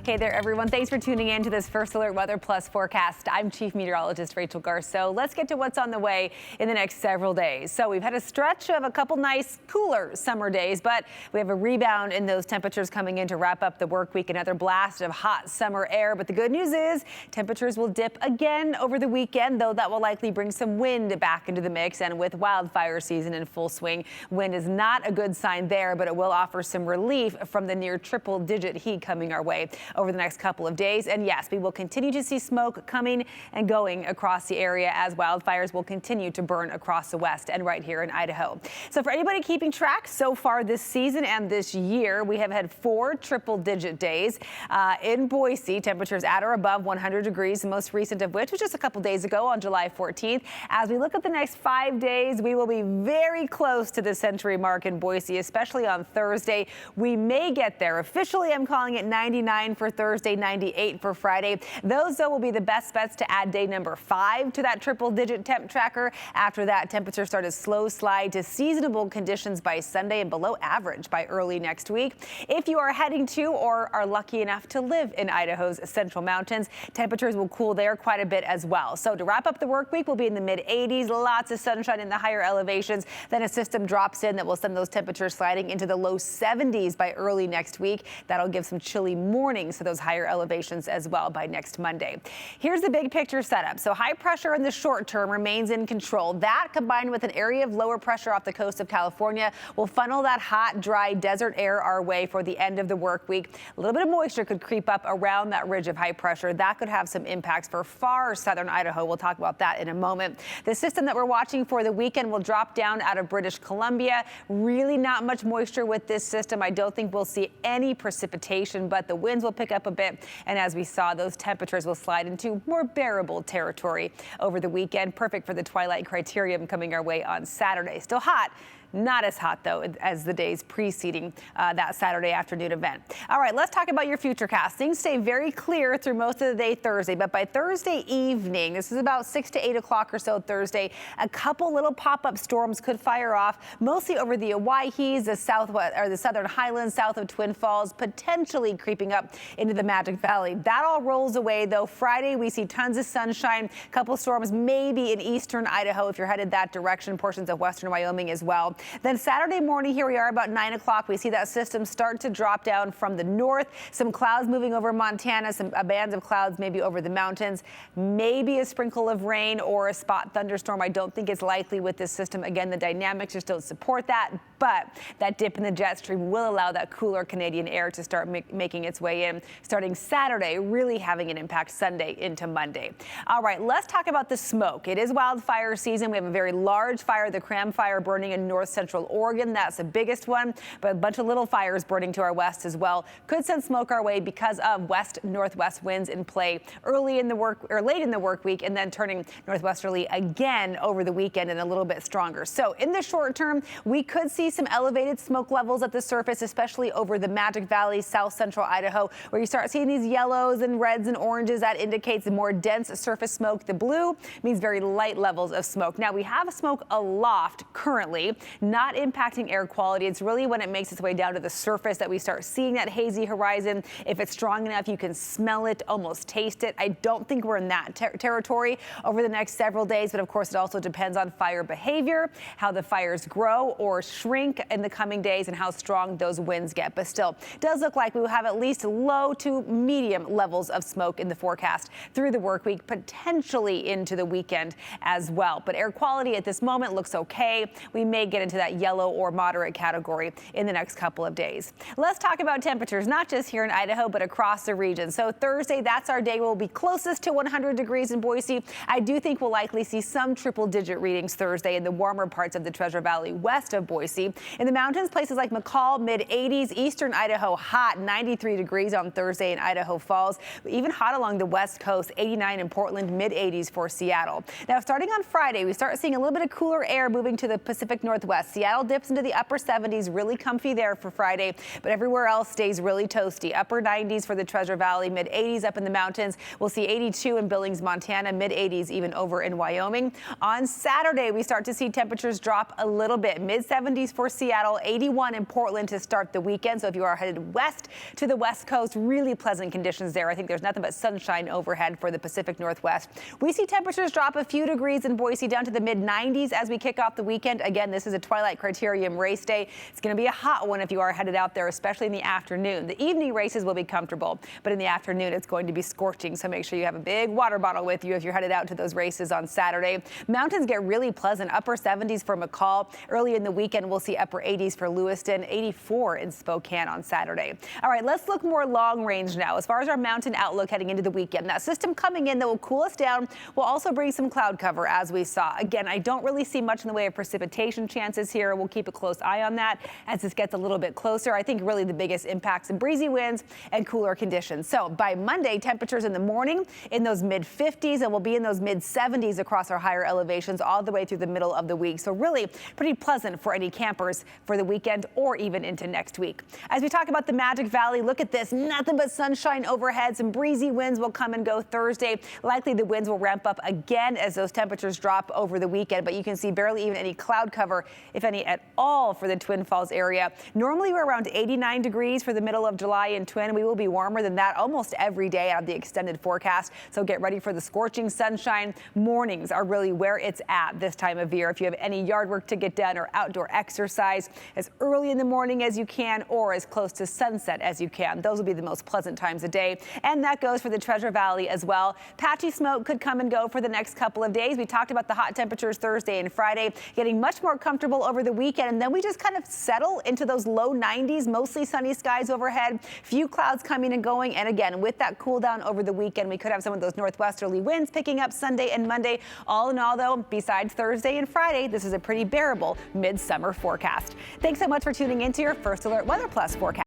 Hey there, everyone. Thanks for tuning in to this First Alert Weather Plus forecast. I'm Chief Meteorologist Rachel Garceau. Let's get to what's on the way in the next several days. So we've had a stretch of a couple nice, cooler summer days, but we have a rebound in those temperatures coming in to wrap up the work week. Another blast of hot summer air. But the good news is temperatures will dip again over the weekend, though that will likely bring some wind back into the mix. And with wildfire season in full swing, wind is not a good sign there, but it will offer some relief from the near triple-digit heat coming our way over the next couple of days. And yes, we will continue to see smoke coming and going across the area as wildfires will continue to burn across the west and right here in Idaho. So for anybody keeping track, so far this season and this year, we have had 4 triple-digit days in Boise. Temperatures at or above 100 degrees, the most recent of which was just a couple days ago on July 14th. As we look at the next 5 days, we will be very close to the century mark in Boise, especially on Thursday. We may get there. Officially, I'm calling it 99 for Thursday, 98 for Friday. Those, though, will be the best bets to add day number 5 to that triple-digit temp tracker. After that, temperatures start a slow slide to seasonable conditions by Sunday and below average by early next week. If you are heading to or are lucky enough to live in Idaho's Central Mountains, temperatures will cool there quite a bit as well. So to wrap up the work week, we'll be in the mid-80s, lots of sunshine in the higher elevations. Then a system drops in that will send those temperatures sliding into the low 70s by early next week. That'll give some chilly mornings to those higher elevations as well by next Monday. Here's the big picture setup. So high pressure in the short term remains in control. That, combined with an area of lower pressure off the coast of California, will funnel that hot, dry desert air our way for the end of the work week. A little bit of moisture could creep up around that ridge of high pressure. That could have some impacts for far southern Idaho. We'll talk about that in a moment. The system that we're watching for the weekend will drop down out of British Columbia. Really not much moisture with this system. I don't think we'll see any precipitation, but the winds will pick up a bit. And as we saw, those temperatures will slide into more bearable territory over the weekend. Perfect for the twilight criterion coming our way on Saturday. Still hot. Not as hot, though, as the days preceding that Saturday afternoon event. All right, let's talk about your futurecast. Things stay very clear through most of the day Thursday, but by Thursday evening, this is about 6 to 8 o'clock or so Thursday, a couple little pop-up storms could fire off, mostly over the Owyhees, the southwest or the southern highlands south of Twin Falls, potentially creeping up into the Magic Valley. That all rolls away, though. Friday, we see tons of sunshine, a couple storms maybe in eastern Idaho if you're headed that direction, portions of western Wyoming as well. Then Saturday morning, here we are about 9 o'clock. We see that system start to drop down from the north. Some clouds moving over Montana, some bands of clouds maybe over the mountains. Maybe a sprinkle of rain or a spot thunderstorm. I don't think it's likely with this system. Again, the dynamics just don't support that. But that dip in the jet stream will allow that cooler Canadian air to start making its way in, starting Saturday, really having an impact Sunday into Monday. All right, let's talk about the smoke. It is wildfire season. We have a very large fire, the Cram Fire, burning in north central Oregon. That's the biggest one, but a bunch of little fires burning to our west as well. Could send smoke our way because of west-northwest winds in play early in the work or late in the work week, and then turning northwesterly again over the weekend and a little bit stronger. So in the short term, we could see some elevated smoke levels at the surface, especially over the Magic Valley, south central Idaho, where you start seeing these yellows and reds and oranges. That indicates a more dense surface smoke. The blue means very light levels of smoke. Now we have smoke aloft currently, not impacting air quality. It's really when it makes its way down to the surface that we start seeing that hazy horizon. If it's strong enough, you can smell it, almost taste it. I don't think we're in that territory over the next several days, but of course it also depends on fire behavior, how the fires grow or shrink in the coming days, and how strong those winds get. But still, it does look like we will have at least low to medium levels of smoke in the forecast through the work week, potentially into the weekend as well. But air quality at this moment looks okay. We may get into that yellow or moderate category in the next couple of days. Let's talk about temperatures, not just here in Idaho, but across the region. So Thursday, that's our day. We'll be closest to 100 degrees in Boise. I do think we'll likely see some triple-digit readings Thursday in the warmer parts of the Treasure Valley west of Boise. In the mountains, places like McCall, mid-80s, eastern Idaho, hot, 93 degrees on Thursday in Idaho Falls. Even hot along the west coast, 89 in Portland, mid-80s for Seattle. Now, starting on Friday, we start seeing a little bit of cooler air moving to the Pacific Northwest. Seattle dips into the upper 70s, really comfy there for Friday, but everywhere else stays really toasty. Upper 90s for the Treasure Valley, mid-80s up in the mountains. We'll see 82 in Billings, Montana, mid-80s even over in Wyoming. On Saturday, we start to see temperatures drop a little bit, mid-70s for Seattle, 81 in Portland to start the weekend. So if you are headed west to the west coast, really pleasant conditions there. I think there's nothing but sunshine overhead for the Pacific Northwest. We see temperatures drop a few degrees in Boise down to the mid-90s as we kick off the weekend. Again, this is a twilight criterium race day. It's going to be a hot one if you are headed out there, especially in the afternoon. The evening races will be comfortable, but in the afternoon it's going to be scorching. So make sure you have a big water bottle with you if you're headed out to those races on Saturday. Mountains get really pleasant, upper 70s for McCall. Early in the weekend, we'll see upper 80s for Lewiston, 84 in Spokane on Saturday. All right, let's look more long range now. As far as our mountain outlook heading into the weekend, that system coming in that will cool us down will also bring some cloud cover as we saw. Again, I don't really see much in the way of precipitation chances here. We'll keep a close eye on that as this gets a little bit closer. I think really the biggest impacts in breezy winds and cooler conditions. So by Monday, temperatures in the morning in those mid-50s, and we'll be in those mid-70s across our higher elevations all the way through the middle of the week. So really pretty pleasant for any campers for the weekend or even into next week. As we talk about the Magic Valley, look at this. Nothing but sunshine overhead. Some breezy winds will come and go Thursday. Likely the winds will ramp up again as those temperatures drop over the weekend, but you can see barely even any cloud cover, if any at all, for the Twin Falls area. Normally we're around 89 degrees for the middle of July in Twin. We will be warmer than that almost every day out of the extended forecast. So get ready for the scorching sunshine. Mornings are really where it's at this time of year. If you have any yard work to get done or outdoor exercise, as early in the morning as you can or as close to sunset as you can. Those will be the most pleasant times of day. And that goes for the Treasure Valley as well. Patchy smoke could come and go for the next couple of days. We talked about the hot temperatures Thursday and Friday, getting much more comfortable over the weekend. And then we just kind of settle into those low 90s, mostly sunny skies overhead. Few clouds coming and going. And again, with that cool down over the weekend, we could have some of those northwesterly winds picking up Sunday and Monday. All in all, though, besides Thursday and Friday, this is a pretty bearable midsummer forecast. Thanks so much for tuning into your First Alert Weather Plus forecast.